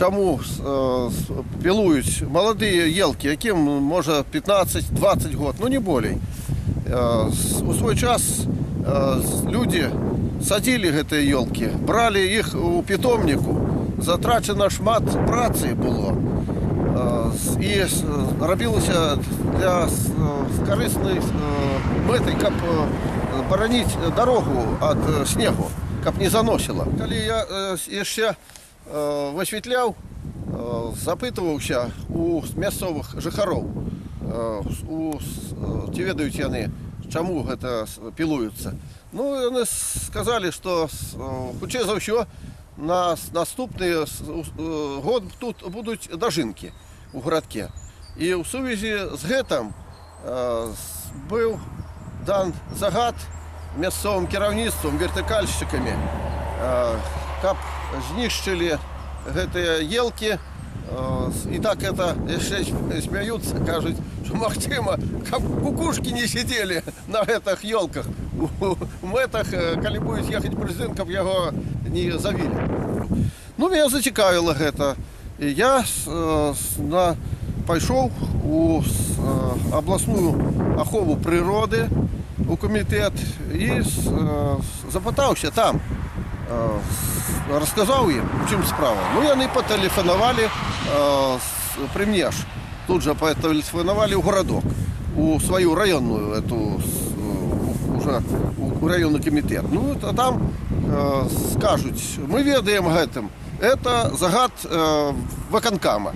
чаму пілуюць маладыя елкі, якім можа 15-20 год, ну не болей. У свой час людзі садзілі гэтыя елкі, бралі іх у пітомніку, затрачана шмат працы было. І рабілася для карыснай мэтай, каб бараніць дарогу ад снегу, каб не заносіла. Калі я яшчэ высвятляў, запытваўся у мясцовых жыхароў, ці ведаюць яны, чаму гэта пілуюцца. Ну, яны сказалі, што хутчэй за ўсё на наступны год тут будуць дажынкі у гарадке. І ў сувязі з гэтым быў дан загад мясцовым кіраўніцтвам, вертыкальшчыкамі, каб знішчылі гэтыя елкі. І так это яшчэ смяюцца, кажуць, што магчыма, каб кукушкі не сидзелі на гэтых ёлках у мэтах, калі будзе ехаць прэзідэнт, каб яго не завілі. Ну, мяне зацікавіла гэта. І я пайшоў у абласную ахову прыроды, у камітэт, і запытаўся там. Расказаў ім, у чым справа. Ну, яны патэлефанавалі пры мне ж. Тут жа патэлефанавалі ў гарадок, у сваю раённую, у раённы камітэт. Ну, там скажуць, мы ведаем гэтым. Это загад выканкама.